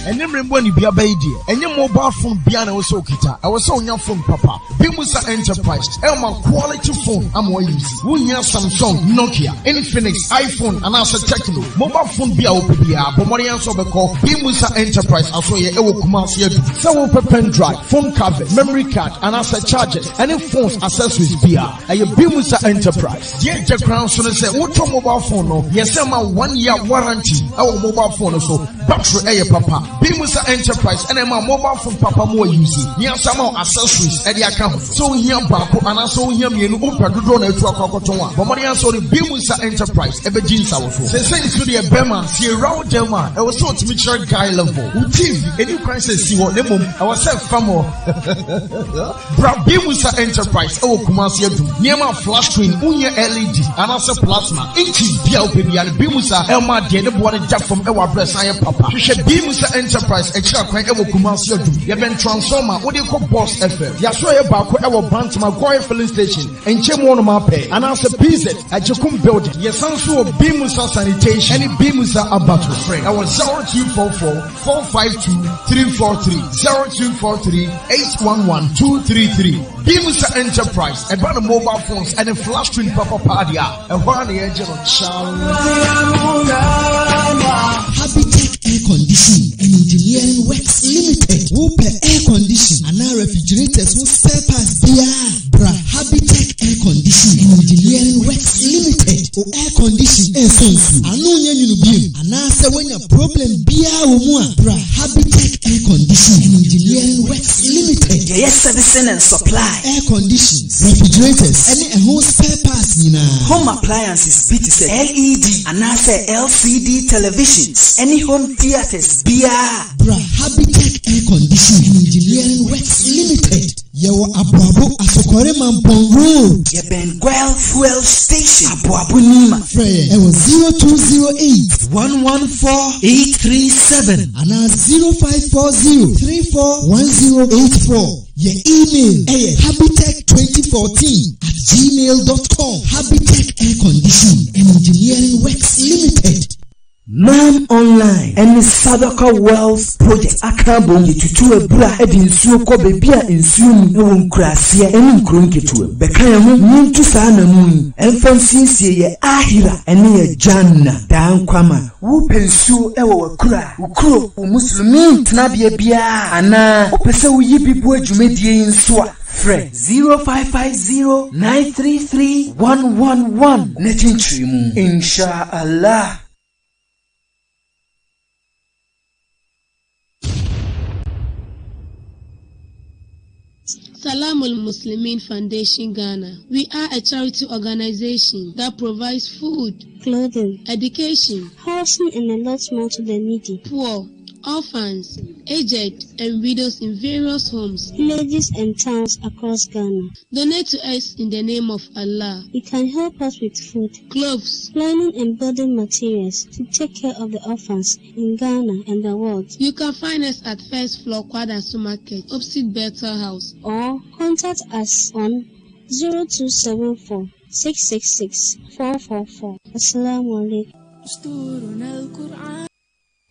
And then remember ni bia baidi. And your mobile phone biana also kita. I was on your phone papa. Bimusa Enterprise. Elma quality phone. I'm what you see. Wunya Samsung, Nokia, Infinix, iPhone, and also Techno. Mobile phone bia opia. Pomorian Sobeko. Bimusa Enterprise. Also ye ewo kumasi yedu. So pen drive, phone cover, memory card, and also chargers. Any phones accessories bia. Aye Bimusa Enterprise. Ye je crown so say uto mobile phone no. Yes, 1 year warranty. Our mobile phone so battery aye papa. Bimusa Enterprise and my mobile phone papa more easy. Here some accessories at the account. So here bako and also here me no open do na etu akokotonwa. Bomari so the Bimusa Enterprise ebe jinsa wo. Say to the Bema, see round German. I was so to meet your guy level. TV any crisis see what them I was say famo. Bra Bimusa Enterprise e wo Kumasi edu. Niema flash screen unye LED and also plasma. Inchi bia opebi and Bimusa elma de ne bo ne jack from e wa press aye papa. Bimusa Enterprise extra kwan e wo Kumasi edu. Ye ben transformer wo de ko boss FM. Ya so ye ba ko e wo Bantama Goy filling station. Enche mo no ma pay. And also PZ Ajekum building. Ye sanso Bimusa sanitation. Any Bimusa abattoir. I was 0244 452 343 0243 811 233. Bimusa Enterprise. And by the mobile phones and the flash screen papa party. And one the engine of Habitat Air Conditioning and Engineering Works Limited. Whoop air condition and our refrigerators who spare parts bra Habitat Air Conditioning and Engineering Works Limited. O air condition air sensu. Anu nyenu biem. Anase when your problem bra Habitat Air Conditioning and Engineering Works Limited. Yes, servicing and supply. Air conditions, refrigerators, any whole spare parts home appliances, BTC, LED, and LCD televisions, any home theaters, bra Habitat Air Conditioning and Engineering Works Limited. Yawa Abuabu Asokore Mampong Road. Benguel Fuel Station. Abuabu Nima. Frey. It was 0208 114 837 and 0540 341084. Your email habitat2014@gmail.com. Habitat Air Conditioning and Engineering Works Limited. Man Online and Sadaka Wells Project Akabon Yitu Ebra Edin Suko Bebia in Sum Krasia and Krunkitu. Bekayamu Muntu Sana Moon and Francis ye Ahira and ye Janna Dan Kwama Wu Pensu Ewa Kura Ukro Muslimin Tnabia Bia Ana Opesa Yibi Jumedi in Swa. Fred 0550 933 111 Netin Trimu Inshallah. Salamul Muslimin Foundation Ghana. We are a charity organization that provides food, clothing, education, housing, and a lot more to the needy, poor, orphans, aged, and widows in various homes, villages, and towns across Ghana. Donate to us in the name of Allah. You can help us with food, clothes, planning, and building materials to take care of the orphans in Ghana and the world. You can find us at First Floor Kwadasu Market, opposite Bethel House, or contact us on 0274 666 444. Assalamu alaikum.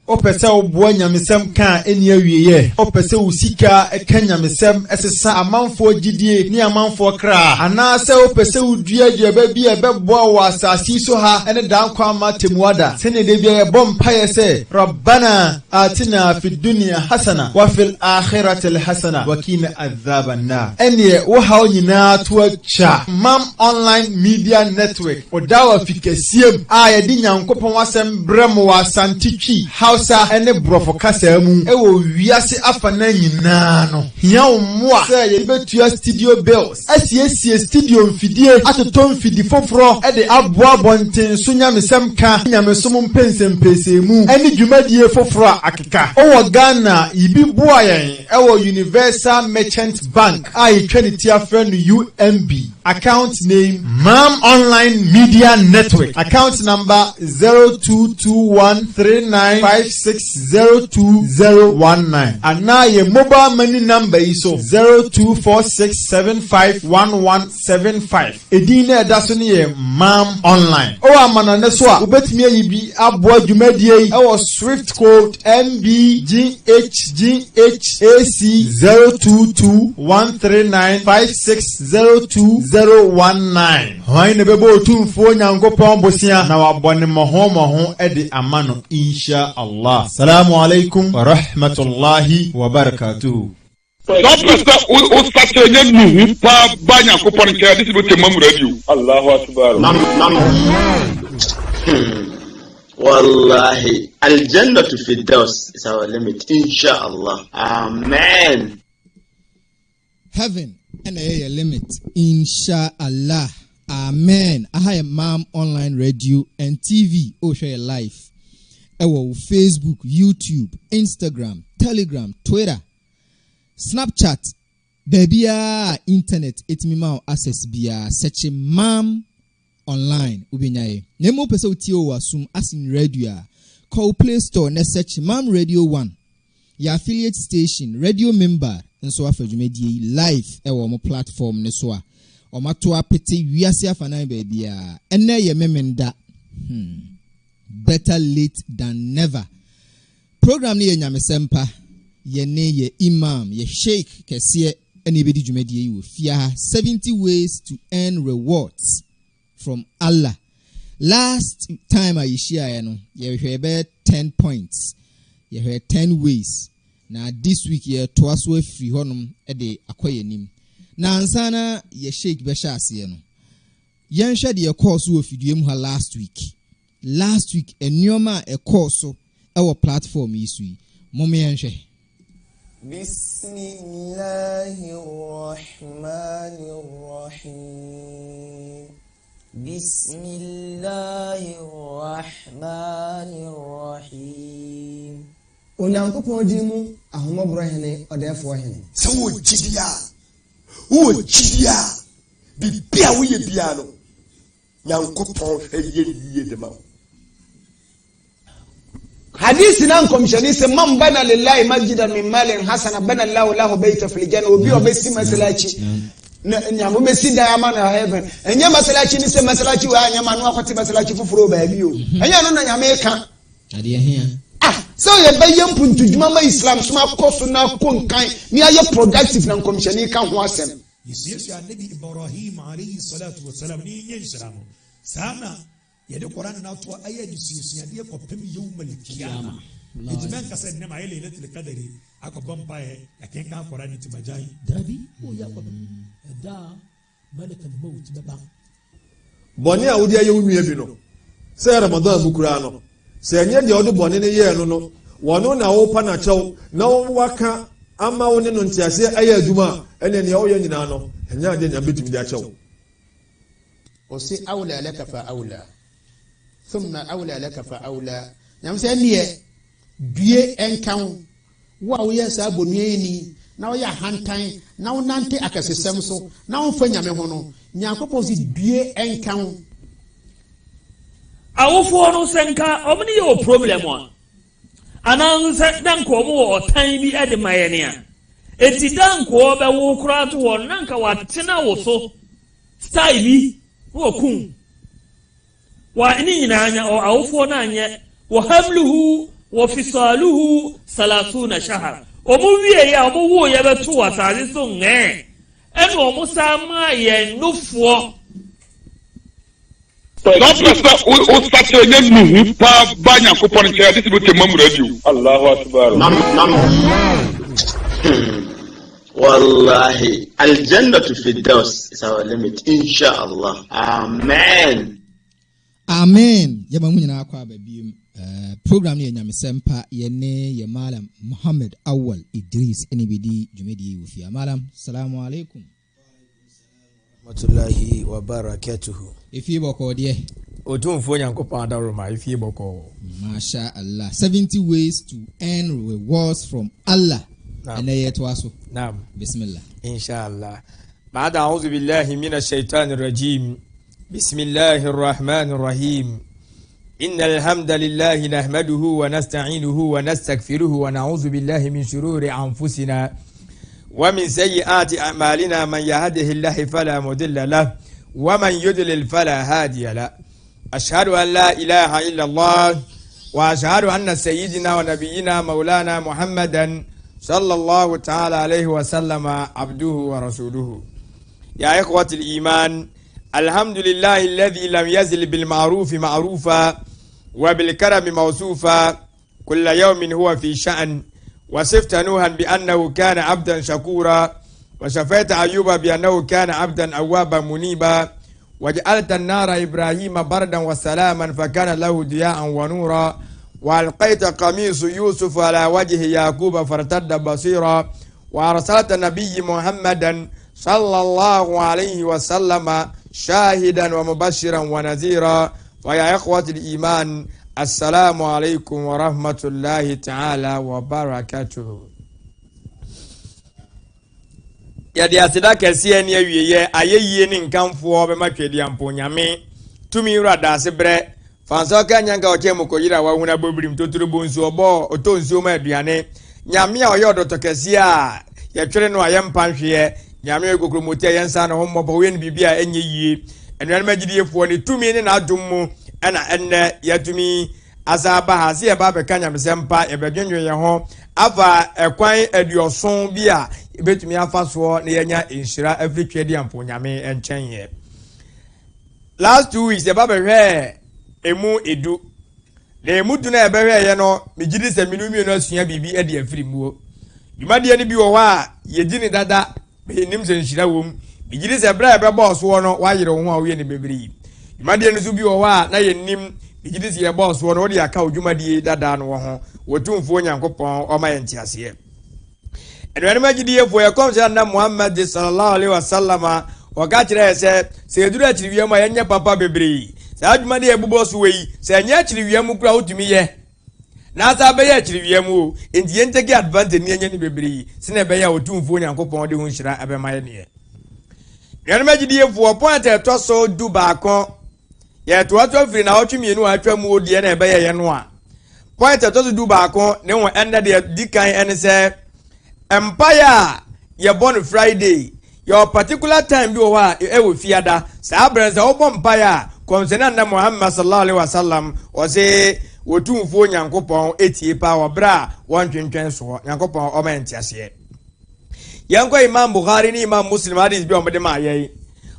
Opese oboa nyamesem kan eni awieye opese usika eka nyamesem esesa amanfo gidie ni amanfo kra ana se opese udua jeba bi ebeboa wa asasi so ha ene dan kwa matemuada sene de bi ebompa yese rabbana atina fid dunya hasana wa fil akhirati hasana wa qina adhaban nar ene wo ha nyina to acha Mam Online Media Network odawa fikasiem a yedi nyankopon wasem bremo wa santitwi Hausa ene brofo kasa mu ewo wiase afana nyina no hia omwa se ye betua studio bills asiesie studio mfidie atoto mfidi foforo e de aboa bonten so nyamesem ka nyamesom mpensempese mu ene dwumadie foforo akeka owo Ghana ibi boa yen ewo Universal Merchant Bank a yetwa ne tia fra no UMB Account name Mam Online Media Network. Account number 022139560219. And now your mobile money number is 0246751175. Edina dasoni Mam Online. O amana neswa ubetimi yibi abwa dwumadie e Swift code MBGHGHAC02139560219. Hwan ne bebo otumfo nyankopon bosia na wabone moho ede amano insha Allah. Assalamu alaikum wa rahmatullahi wa barakatuh. Dɔpɛsɛ o sase nye nuhu pa ba Nyankopɔn nkyɛn de si bɛ tɛmɛ radio. Allahu akbar. Wallahi, Al-Jannatu Firdaus is our limit, inshallah. Amen. Heaven and a limit, inshallah. Amen. I have Mam Online Radio and TV. Share live. Facebook, YouTube, Instagram, Telegram, Twitter, Snapchat. Baby, internet. It's me mau access via search Mam Online. Ubinyaye. Nemo pesa utio wasum asin radio. Call Play Store ne search Mam Radio 1. Your affiliate station, radio member. Nso afadwumadi live mo platform ne so a o mato apete wiase afanan ba bia enne ye memenda better late than never. Program ne ye nyamesempa ye ne ye imam ye sheikh kese ene bedi dwumadi yi wo fia 70 ways to earn rewards from Allah. Last time I share no ye hwebe 10 points ye hwe 10 ways. Na this week ye toaso afiri honum de akoyenim na ansana ye sheik be sha ase no yen hwe de course wo fidue mu ha last week enyoma e course e wo platform yi so yi mom yen hwe Bismillahirrahmanirrahim. Onyankopɔn din mu ahomaboro hene ɔdɛfo hene sɛ wo gyidia bibia wo ye bia no nyankopɔn hwɛ de ma hadisi na nkomshani se man bana lillahi masjidan min malin hasana bana Allahu lahu bayta fil janna obi obesi masalachi nyamu besi da amana heaven enye masalachi ni se masalachi wa nyama no akwati masalachi fufuro ba bi o enye no na nyama ka ade here so ye bayam puntu djuma ma Islam suma koso na konkan ni aye productive na nkomshani ka ho asem yesu annabi Ibrahim alayhi salatu wassalam ni yin sana yede Quran na to ayadi siyade ko pem yawmal qiyamah ejman ka sen ma ile lailatul qadri akobam pae yaken ka Quran ti majai dabi o ya ko da malakal maut baba boni awudi aye wunua bi no se Ramadan bukura no se enye de odu boni ne ye no no wono na wo pa na chew na wo waka ama wo ne no ntiase aye aduma ene ne wo ye nyina no enye ade nya betumi de achew o se awla laka fa awla thumma awla laka fa awla nyam se ne due enkan wo a wo ye sa bonue ni na wo ya hantan na wo nante akasesem so na wo fa nyame ho no nyankopɔ si due enkan awofo no senka omni yo problem a ananse danko mo otan bi ede mayene a eti danko be wo kura to won nanka watena wo so style bi wo kun wa ini nyinanya o awofo na anye wa hamluhu wa fisaluhu 30 shahar omo wie ya omo wo ye beto wasare so nge eno omo sama ye nufo Dɔpɛsɛ o sase nye nuhu pa ba Nyankopɔn nkyɛn de si bɛ tɛmɛ radio. Allahu akbar. Wallahi, Al-Jannatu Firdaus is our limit, inshallah. Amen. Amen. Yaba mu nyina akwa ba biem. Program ne nyamesempa ye ne ye Malam Muhammad Awal Idris enibidi jumedi wufia. Malam, assalamu alaikum. Rahmatullahi wa barakatuhu. Ifie boko de otumfo Nyankopɔn adaroma ifie boko. Masha Allah. 70 ways to earn rewards from Allah. And yet was Naam. Bismillah. Inshallah. بعد أعوذ بالله من الشيطان الرجيم بسم الله الرحمن الرحيم إن الحمد لله نحمده ونستعينه ونستغفره ونعوذ بالله من شرور أنفسنا ومن سيئات أعمالنا من يهده الله فلا مضل له ومن يضلل فلا هادي له أشهد أن لا إله إلا الله وأشهد أن سيدنا ونبينا مولانا محمدا صلى الله تعالى عليه وسلم عبده ورسوله يا إخوة الإيمان الحمد لله الذي لم يزل بالمعروف معروفا وبالكرم موصوفا كل يوم هو في شأن وصفت نوحا بأنه كان عبدا شكورا وشفيت أيوب بأنه كان عبدا أوابا منيبا وجعلت النار إبراهيم بردا وسلاما فكان له ضياء ونورا وألقيت قميص يوسف على وجه يعقوب فارتد بصيرا وأرسلت نبي محمدا صلى الله عليه وسلم شاهدا ومبشرا ونذيرا ويا إخوة الإيمان السلام عليكم ورحمة الله تعالى وبركاته yɛde aseda kɛseɛ ne awieyɛ ayɛyie ne nkamfoɔ bɛma twɛdi ampo nyame tumi wura daase berɛ fansa ka nyanka ɔkyɛ mu kɔyira wahuna bobirim totoro bonsu ɔbɔ ɔtɔ nsuo ma aduane nyame a ɔyɛ ɔdɔtɔ kɛseɛ a yɛtwere no a yɛmpa nhweɛ nyame yɛ kokromoti a yɛnsa no ho mmɔbɔ wɔyɛ no biribi a ɛnyɛ yie ɛnuanom agyidiefoɔ ne tumi ne n'adom mu ɛna ɛnnɛ yɛtumi asa aba ha sɛ yɛba bɛka nyamesɛm pa yɛbɛdwendwen yɛn ho afa ɛkwan aduɔson bi a yɛbɛtumi afa soɔ na yɛnya nhyira afiri twɛdi ampo nyame nkyɛn yɛ last 2 weeks yɛba bɛhwɛ emu edu na emu du na yɛbɛhwɛ yɛ no megyidi sɛ menu mmienu asua biribi ɛde afiri muo dwumadeɛ no bi wɔ hɔ a yɛdi ne dada bɛnim sɛ nhyira wɔ mu megyidi sɛ berɛ a yɛbɛbɔɔ soɔ no wayere wo ho a woyɛ ne bebree dwumadeɛ no so bi wɔ hɔ a na yɛnim megyidi sɛ yɛbɔɔ soɔ no wode aka wo dwumadie dada no wɔ ho wɔtumfoɔ nyankopɔn ɔma yɛ nteaseɛ ɛnuanom agyidiefoɔ yɛkɔm sɛ na muhammad sallallahu alaihi wasallam a wɔka kyerɛ sɛ sɛ yɛduru akyiriwiam a yɛnyɛ papa bebree saa adwumadeɛ yɛbobɔ so wɔ yi sɛ ɛnyɛ akyiriwiam kora wotumi yɛ na asa bɛyɛ akyiriwiam o enti yɛntɛke advantage ne yɛnyɛ ne bebree sɛne ɛbɛyɛ a wɔtumfoɔ nyankopɔn de ho nhyira ɛbɛma yɛ neɛ nuanom agyidiefoɔ point ɛtɔ so du baako yɛtoatoa firi na wɔtwe mmienu a atwa mu deɛ na ɛbɛyɛ yɛ no a point ɛtɔ so du baako ne ho ɛnnɛ deɛ di kan ɛne sɛ empire a yɛbɔ no friday yɛ particular time bi wɔ hɔ a ɛwɔ fiada saa berɛ sɛ wobɔ mpaeɛ a kɔmsɛne na muhammad sallallahu alaihi wasallam ɔse wɔtumfoɔ nyankopɔn ɛtie pa wɔ berɛ a wɔntwentwɛn soɔ nyankopɔn ɔma yɛ nteaseɛ yɛnkɔ imam bukhari ne imam muslim hadis bi ɔmode ma yɛi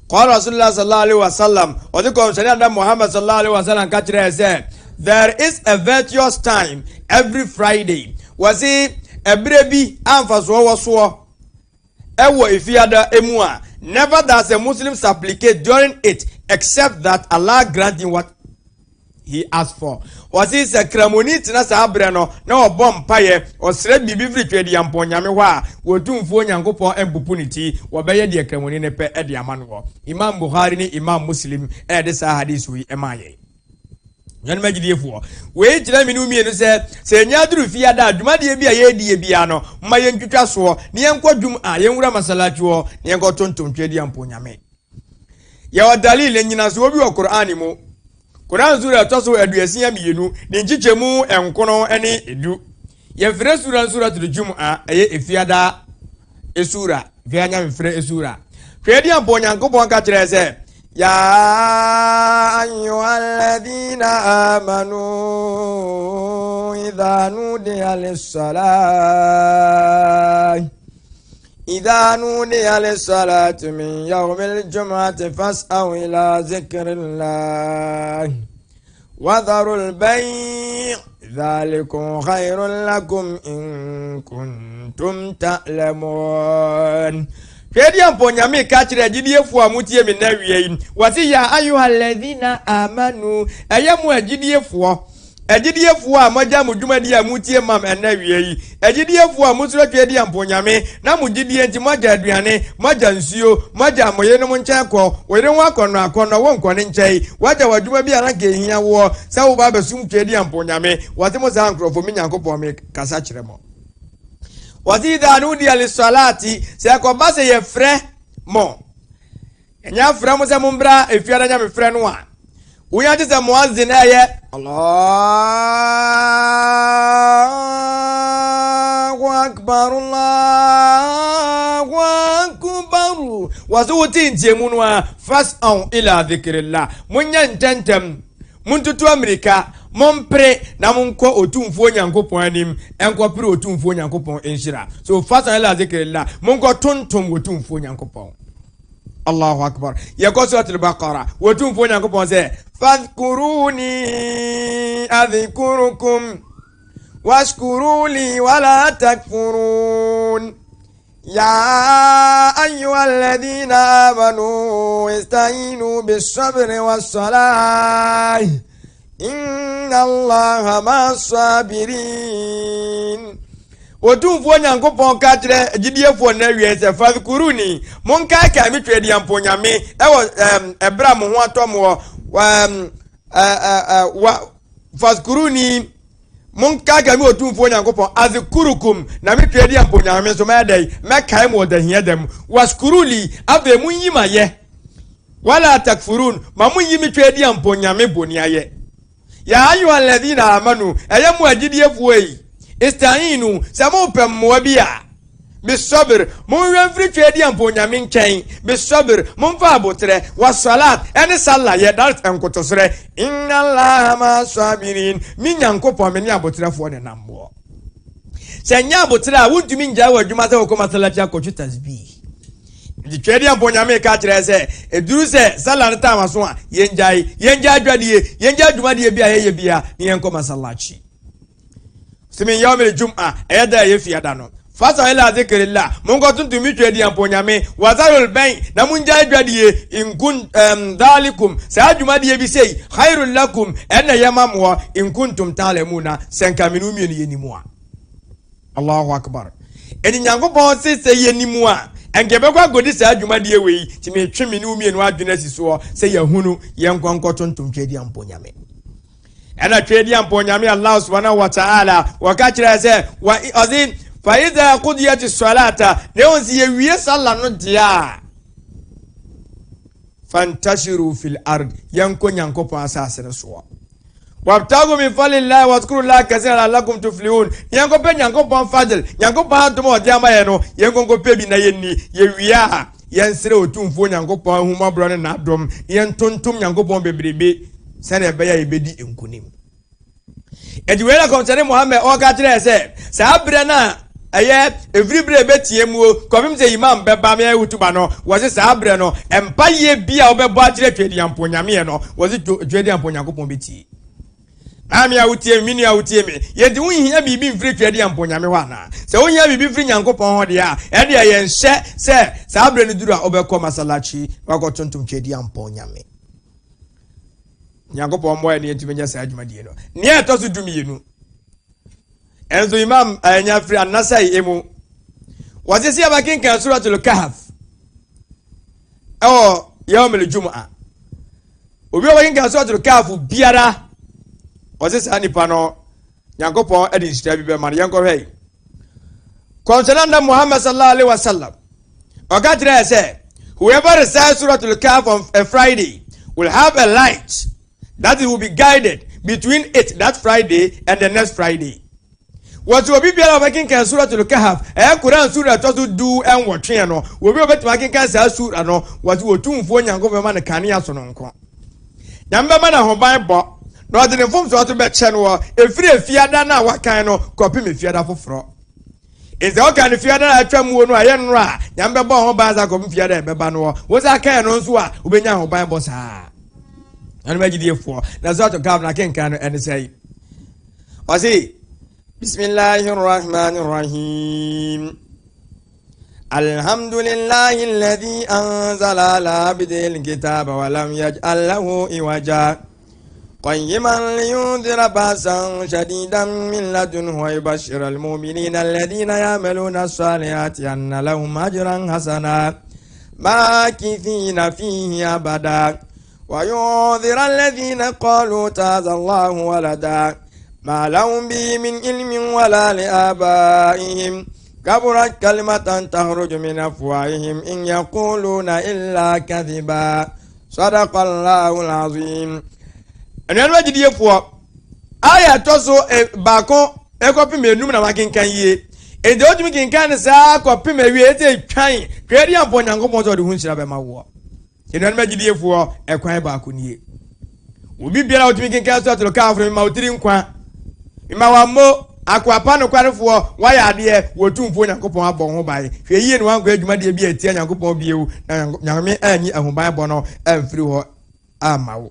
قال رسول الله صلى الله عليه وسلم وذكر سيدنا محمد صلى الله عليه وسلم كاتره said there is a virtuous time every Friday wasi ebre bi amfaso woso ewo ifiada emu a never does a Muslim supplicate during it except that Allah grant him what he asked for wasi sakramoni tina sabre no na obom paye osre bibi firi twedi ampo nyame ho a wotumfo nyankopon empupuniti wobeye de kramoni ne pe ede amano Imam Bukhari ni Imam Muslim de sa hadith wi emaye yan magidiefuo we kyerɛ menu mienu sɛ nya duru fia da adwumade bi a yɛdie bia no ma yɛntwitwa soɔ ne yɛnkɔdwum a yɛnwura masalati hɔ ne yɛnkɔtontom twedi ampo nyame yɛwɔ dalil nyina so obi wɔ Qur'an mu Quran sura toso aduasia mienu ne nchichemu enkono ene edu yɛmfrɛ sura tudujum a ɛyɛ efiada esura vianya mfrɛ esura hwɛdi ampo nyankopɔn ka kyerɛ sɛ ya ayyuhalladhina amanu idha nudiya lis-salati min yawmil jum'ati fas'aw ila zikrillah wa dharul bay' dhalikum khayrun lakum in kuntum ta'lamun hwɛdi ampo nyame ka kyerɛ agyidiefo a mutie me na wiei wasi ya ayyuhalladhina amanu ɛyɛ mu agyidiefo a mogya mo dwumadi a mutie mam ɛna wiei agyidiefo a musuro twɛdi ampo nyame na mo gyidie nti mogya aduane mogya nsuo mogya moye no nkyɛn kɔ wore ho akɔnɔ wo nkɔne nkyɛn wagya wadwuma bi ara ka ehia wo sɛ wo ba besum twɛdi ampo nyame wate mo sa nkrofo me nyankopɔn me kasa kyerɛ mo wasi da no dia li salati se ko ba se ye frɛ mo enya fra mo se mo mbra efiara nya me frɛ no a wonya te se muazzin eye Allahu akbar Allahu akbar wasuti ntiemu no a fas'au ila dhikrillah munya ntentem muntutu amerika mompre na monko otumfuo nyankopon anim enko pre otumfuo nyankopon enhira so fas'au ila dhikrillah monko tontom otumfuo nyankopon Allahu akbar yako suratul baqara otumfuo nyankopon se fadhkuruni adhkurukum washkuru li wala takfurun يا أيها الذين آمنوا استعينوا بالصبر والصلاة إن الله مع الصابرين Otumfuo nyankopon ka kire gidiefo na wiese fadhkuruni monka ka mi twedi amponyame ewo ebra mo ho atomo fadhkuruni monka ga mi otumfuo nyankopon azkurukum na mi twedi amponyame so medai mekai mo da hiadam waskuruli ave munyima ye wala takfurun ma munyimi twedi amponyame boniaye ya ayu alladhina amanu ayamu agidiefuo yi istainu samo pemmo bia bisabr mon wenfri twedi amponyame nchen bisabr mon fa abotre wasalat ene salla ye dalt enkotosre inna allaha ma sabirin minyankopon me ni abotrefo ne nambo senya abotre a wuntumi nja wadwuma se okoma salati akochu tasbih di twedi amponyame ka kire se eduru se salla ne tama so a yenjai adwadie yenjai adwumadie bia ye bia ni enkoma sallachi simi yawmil jum'a ayada yefiada no fasa ila dhikrillah mungo tuntumi twedi amponyame wazarul bayn na munja adwadie inkun dalikum sajumadi bi sei khairul lakum anna yamamwa in kuntum ta'lamuna sankaminu mi yenimwa Allahu akbar eni nyankopon se yenimwa engebekwa godi sajumadi we timi tweminu mi enu adwena siso se yahunu yenkwanko tuntum twedi amponyame ana twedi amponyame Allah subhanahu wa ta'ala wakachira se wa azin fa idha qudiyati salata neonzi yewie salla no dia fantashiru fil ard yanko nyankopon asase so wabtagu min falillahi wadhkuru la kaseera lakum tuflihun yankopon nyankopon fadil nyankopon adomo dia maye no yanko pe bi na yenni yewia yansire otumfo nyankopon huma bro ne na dom yentontom nyankopon bebrebe sane beya ebedi enkunim ediwela komtare Muhammad o ka tire se sabre na aye everybre betiemuo komim se imam beba me hutuba no wosi sabre no empaye bia obebo atire twedi amponyame no wosi twedi amponyankopon beti ami awutie mini awutie me yedi wonhia bibi mfiri twedi amponyame wana se wonhia bibi mfiri nyankopon ho de a ede ye nhye se sabre no duru a obekọ masalachi wakotontum twedi amponyame nyankopon mo ene etumenya sa adwumadie no ne etoso dumienu enzo imam anya free anasai emu wazisi abakinka suratul kahf yawmul jum'a obi abakinka suratul kahf biara wazisi anipa no nyankopon edi nshira bibe man yanko hei konsenanda Muhammad sallallahu alaihi wasallam okatire say whoever recites suratul kahf on a Friday will have a light that will be guided between it that Friday and the next Friday. What will be making suratul kahf Quran surah to do and what no will be making surah no what will two for nyango man kania sononko nyamba mana ho bible no the form so to be channel e free fiada na wakan no copy me fiada foforo is the kind of fiada atwamu no ayenra nyamba bo ho baza copy fiada e beba no wo za kan no nso a obenya ho bible saa anu magidefo na suratul kahf na kenkan no ene say o say بسم الله الرحمن الرحيم الحمد لله الذي أنزل على عبده الكتاب ولم يجعل له عوجا قيما لينذر بأسا شديدا من لدنه ويبشر المؤمنين الذين يعملون الصالحات أن لهم أجرا حسنا ماكثين فيه أبدا وينذر الذين قالوا اتخذ الله ولدا ما لهم به من علم ولا لآبائهم كبرت كلمة تخرج من أفواههم إن يقولون إلا كذبا صدق الله العظيم. أنا أجد يفوا آية توسو باكو ekopi menum na makinkan yie ede otumi kinkan saa kopi mewie ete twan kwedi ampo nyankopon so de hu nhyira be ma wo eno na magidi efuo ekwan ba ko nie obi biara otumi kinkan so to ka afro ma otiri nkwa ima wa mo akwapa no kwarefo waya ade wotumfo nyankopon abon ho bae hwe yie no wankwa adwuma de bi etia nyankopon biewu na nyame anyi ahoban bɔ no amfiri ho amawo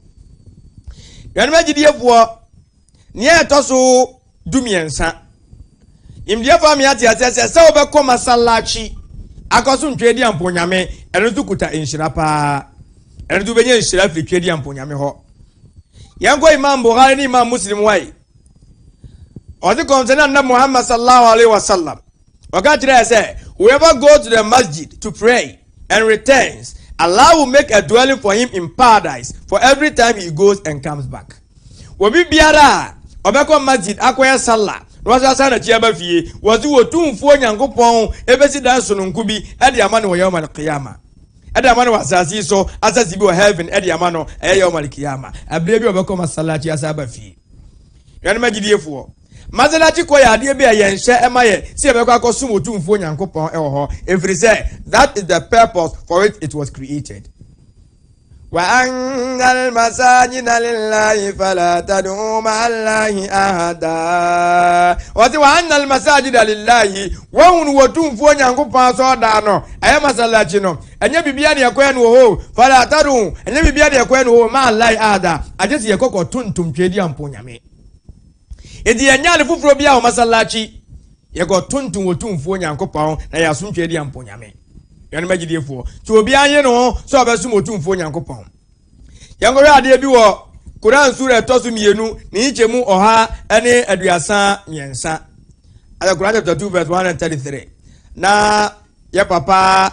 eno magidi efuo nie etoso dumiensa imdia fa mi ati asese se obekọ masalachi akoso ntwedi amponyame eno tu kuta enhyira pa eno tu benye enhyira firi twedi amponyame ho yango imam buhari ni imam muslim wai odi konzena na muhammad sallallahu alaihi wasallam wakati say whoever go to the masjid to pray and returns, Allah will make a dwelling for him in paradise for every time he goes and comes back. Obi biara obeko masjid akoya sallah wasa sana chiaba fie wazi wotumfo nyankopon ebesi dan so no nkubi ade amane wo yawmal qiyama ade amane wasasi so asasi bi wo heaven ade amano yawmal qiyama abre bi obeko masallaci asaba fie yan magidiefuo mazalachi ko ya ade bi ayenhye emaye si ebeko akosum wotumfo nyankopon ewo ho every say that is the purpose for which it was created. وأن المساجد لله فلا تدعوا مع الله أحدا وأن المساجد لله وهم وتنفوا نيانكوبا صدانو أي مسالاجي نو أني بيبياني يكون وهو فلا تدعوا أني بيبياني يكون وهو مع الله أحدا أجلس يكوكو تنتم تشيدي أمبو نيامي إدي ينيالي فوفرو بيا ومسالاجي يكو تنتم وتنفوا نيانكوبا na yasum twedi ampo nyame yani magidiefuo so obi anye no so obesum otumfo nyankopon yangore ade bi wo Quran sura etosu mienu ni ichemu oha ene aduasa miensa ala Quran chapter 2 verse 133 na ya papa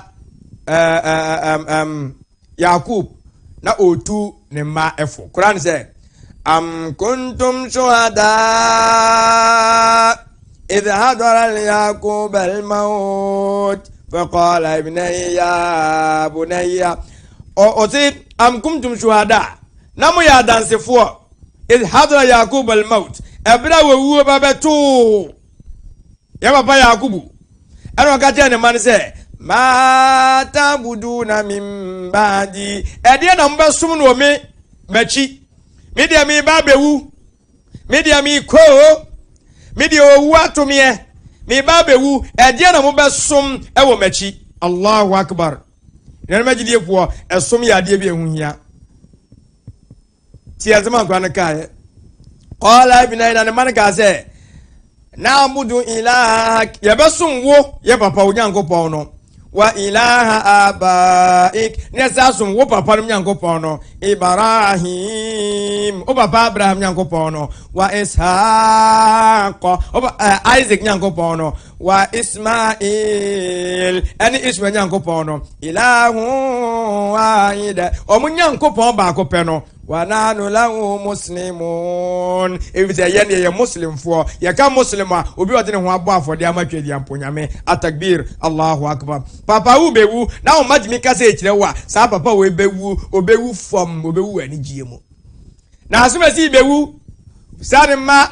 Yakub na otu ne ma efo Quran say am kuntum shuhada idh hadara Yakub al-maut فقال ابني يا بني أوتي أم كنتم شهداء نمو يا دانسفوا إذ حضر يعقوب الموت أبدا وهو بابتو يا بابا يعقوب أنا كاتيني من سي ما تعبدون من بعدي أدي أنا مبسوم ومي ماشي ميديا مي بابو ميديا مي كو ميديا واتو ميه mi babewu ede na mo besom ewo machi Allahu akbar na magidi efuo esom ya ade bi ehuhia ti azama kwa na kai qala ibnaina na man ka se na abudu ilaha ya besom wo ya papa onyankopon no wa ilaha abaik ne sasum wo papa nyankopon no Ibrahim o papa Abraham nyankopon no wa Ishaq o Isaac nyankopon no wa Ismail ani Ismail nyankopon no ilahu wahida o munyankopon ba ko pe no wa nanu lahu muslimun evite yene ye muslim fo ye ka muslima obi odene ho abo afode amatwedi amponyame atakbir Allahu akbar papa wu bewu na o majimi kase ekire wa sa papa we bewu obewu fom obewu ani giemu na asumasi bewu sare ma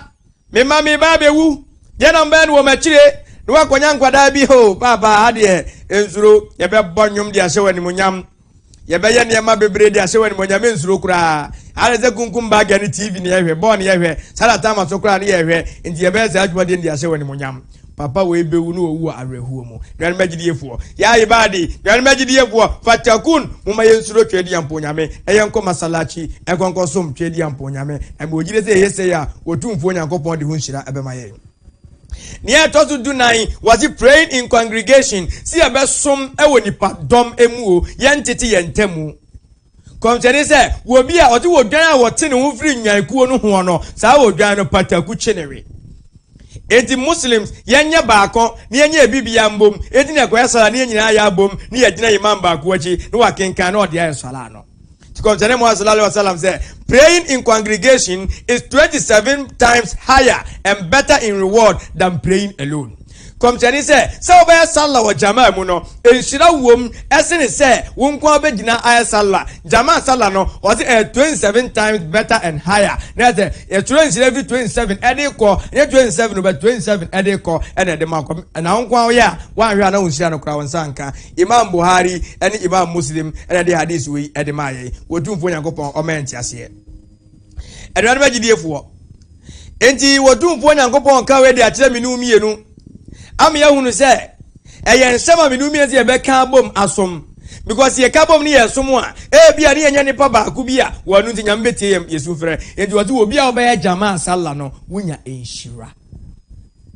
me ba bewu ye na mba ni wo machire ni wa konya nkwada bi ho papa ade ensuro ye be bonyum de ahye wani munyam ye be ye ne ma bebre de ahye wani munyam ensuro kura aleze kunkum ba gani TV ni yehwe bon yehwe salata ma sokura ni yehwe nti ye be za adwuma de ahye wani munyam papa we bewu no owu arehuo mu dan magidiefuo ya ibadi dan magidiefuo fatakun muma yensuro twedi amponyame eyenko masalachi enkonko som twedi amponyame em ogire se yese ya otumfo nyankopon de hu nhira ebemaye ni etosu dunai was he praying in congregation si abesom ewo nipa dom emu o yentete yentemu komtene se wo bi a oti wo dwan a wote ne ho firi nyankuo no ho no saa wo dwan no pataku chenere enti Muslims yenye baako ni yenye ebibia mbom enti ne kwesala ni nyina ya bom ni yegina imam baako achi ni wakenkan na ode ayesala no tikomtene mo sallallahu alaihi wasallam say praying in congregation is 27 times higher and better in reward than praying alone kɔmkyɛne sɛ wobɛyɛ salla wɔ jamaa mu no nhyira wom ɛsene sɛ wo nko wobɛgyina ayɛ salla jamaa salla no ɔse 27 times better and higher na sɛ yɛtwerɛ nhyira fi 27 ɛde kɔ ɛnyɛ 27 no but 27 ɛde kɔ ɛna ɛde ma kɔ na wo nko woyɛ a woanhwɛ a na wo nhyira no kora wo nsa nka imam buhari ɛne imam muslim ɛna de hadis wei ɛde ma yɛ wɔtumfoɔ nyankopɔn ɔma ɛnte aseɛ ɛdɔn no bɛgyidiefoɔ enti wɔtumfoɔ nyankopɔn ka wei de akyerɛ me no mmienu ama yɛhunu sɛ ɛyɛ nsɛm a me no mmienu sɛ yɛbɛka bom asom because yɛka bom ne yɛ som a ebia ne yɛnyɛ nipa baako bi a wɔno nti nyame bɛtie yɛsu frɛ enti wɔte wɔ bi a wɔbɛyɛ jamaa salla no wonya ɛnhyira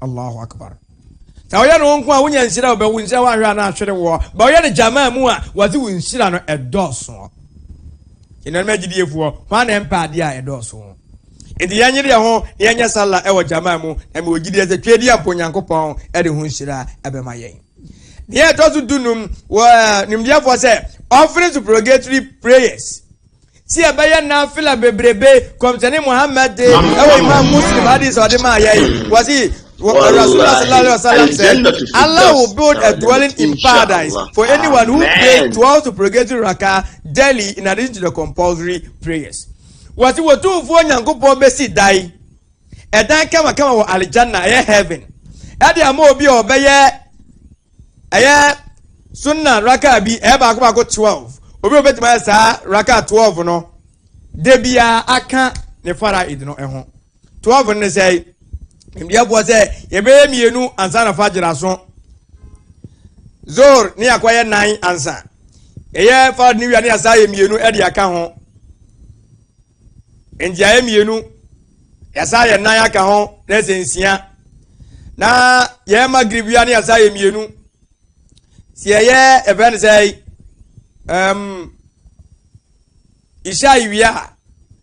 allahu akbar sɛ wɔyɛ no wo nko a wonya nhyira wobɛwo nhyira woahwɛ a na ahwere wɔ ba wɔyɛ no jamaa mu a wɔte wo nhyira no ɛdɔɔso ɛnɔnom agyidiefoɔ hɔ na ɛmpa adeɛ a ɛdɔɔso enti yɛnyere yɛ ho na yɛnyɛ salla ɛwɔ jamaa mu na mewɔ gyidie sɛ twɛdi a mpo nyankopɔn ɛde ho nhyira ɛbɛma yɛn ne yɛtɔ so dunum wɔ nimdeɛfoɔ sɛ offering supererogatory prayers si ɛbɛyɛ nafila bebrebe kɔmkyɛne muhammad ɛwɔ imam muslim hadis ɔde maa yɛn wɔsi Rasulullah sallallahu alaihi wasallam said, Allah will build a dwelling in paradise for anyone who prays 12 supererogatory rakah daily in addition to the compulsory prayers. What you do for Nyankopɔn bɛsi dan ɛdan kama wɔ aljanna ɛyɛ heaven ɛde ama obi a ɔbɛyɛ ɛyɛ sunna rakah bi ɛyɛ baako 12 obi obɛtumi ayɛ saa rakah 12 no de bia aka ne fara id no ɛho 12 ne sɛ mdiaboa sɛ yɛbɛyɛ mienu ansa na fajira so zor ne akɔyɛ 9 ansa ɛyɛ fa ne wia ne asa yɛ mienu ɛde aka ho endia yɛ mienu yasa yɛ 9 aka ho na sensia na yɛ magrib wia ne asa yɛ mienu si yɛ event sɛ isha wia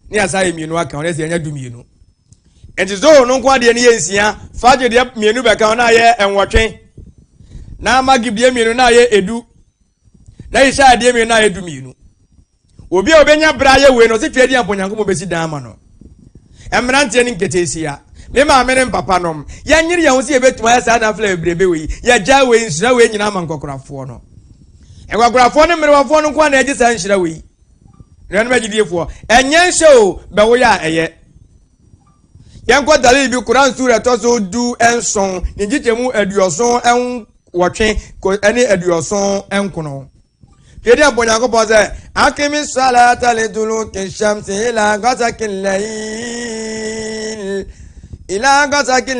ne asa yɛ mienu aka ho na sɛ yɛ du mienu enti zo no kwa de ne yensia faje de mienu beka na ye enwotwe na magib de mienu na ye edu na isha de mienu na ye du mienu obi a obenya bra ye we no se twedi amponyanko mo besi dan ma no emrante ne nketesia me ma me ne papa nom ye nyiri ye ho se ebetuma ya sa na fla ebrebe we ye ja we nsira we nyina ma nkokorafo no enkokorafo ne merewafo no kwa na ege sa nsira we ne no magidiefo enye nhye o be wo ya eye yankwa dalili bi Quran sura tozo du enson njitemu aduoson en wotwe ko ene aduoson enkono kedi abonyanko po se akimi salata liduluki shamsi ila ghasaqil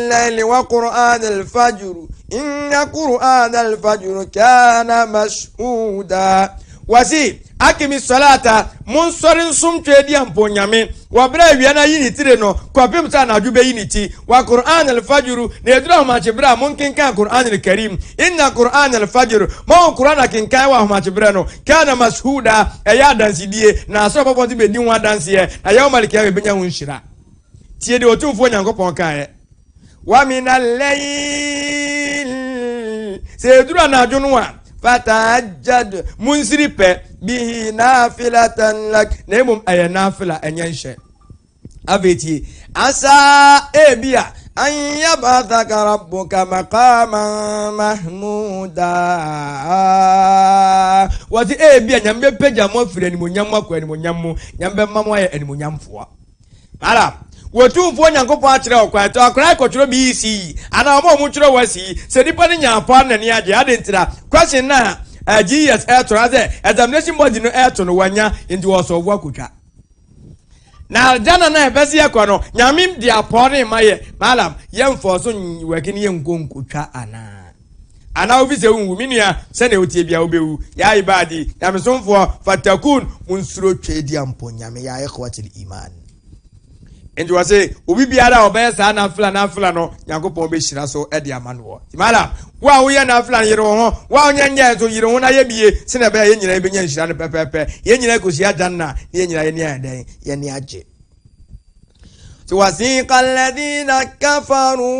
layl wa qur'an al-fajr inna qur'an al-fajr kana mashhuda wasi akimi salata mun sorin sum twedi amponyame wabra wia na yini tire no kopim sa na adwube yini ti wa qur'an al-fajr ne dura ma chebra mun kinkan qur'an al-karim inna qur'an al-fajr ma qur'an kinkan wa ma chebra no kana mashuda eya dansidie na so popo ti be din wa dansie na ya malikia be nya hunshira tie de otumfo nyankopon kan wa minal layl se dura na adwunu a fatajad munsiripe bihi nafilatan lak nemum ay nafila enyenhye abeti asa ebia an yabathaka rabbuka maqaman mahmuda wati ebia nyambe peja mo fire ni monyam akwa ni monyam nyambe mamo ay ni monyamfoa ala wotumfo nyankopɔn akyerɛ okwato akora akɔtwerɛ BC ana ɔmo mu kyerɛ wasi sɛ nipa ne nyampa na ne agye ade ntira question na GS ɛtoro ade examination body no ɛto no wanya ndi wɔso wo akotwa na jana na ebesi akɔ no nyame de apɔre maye malam yɛmfo so waki ne yɛnkonkotwa ana obi sɛ unwu minia sɛ na otie bia obewu ya ibadi nyamesomfo fatakun munsuro twedi amponyame ya ikhwatil iman enti wase obi biara obeye sa na fla no Nyankopɔn be hyira so e de amano timala wa wo ye na fla yire ho wa onyenye so yire ho na ye bie se na be ye nyina be nya hyira no pepepe ye nyina kosi adanna ye nyina ye ni adan ye ni agye so wasiqa alladhina kafaru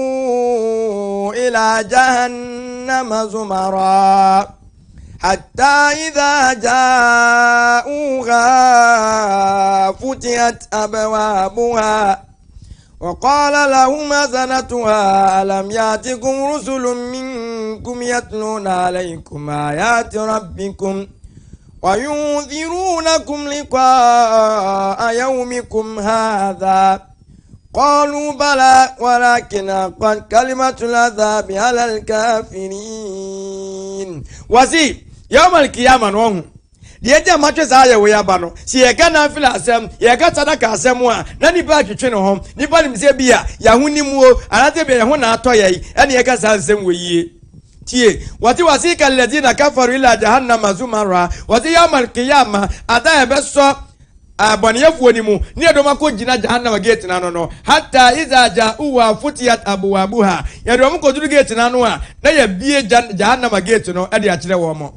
ila jahannama zumara حتى إذا جاءوها فتحت أبوابها وقال لهم حسنتها ألم يأتكم رسل منكم يتلون عليكم آيات ربكم وينذرونكم لقاء يومكم هذا قالوا بلى ولكن قد كلمة العذاب على الكافرين وزي يوم القيامة نوم Dieta matches aya we abano. Si ye kana fila asem, ye ka sadaka asem a, na nipa twetwe no hom. Nipa nim se bia, ya huni muo, anate bia ho na atɔ ye, ene ye ka sa asem we yie. Tie, wati wasika alladhina kafaru ila jahannama zumara. Wati yamal qiyama, ata ebeso abaniyefu ni mu, ni edoma ko jina jahannama gate na no. Hatta iza ja'uwa futiyat abwabuha. Ya do ko duru gate na no a, na ye bie jahannama gate no, ade a kire wo mo.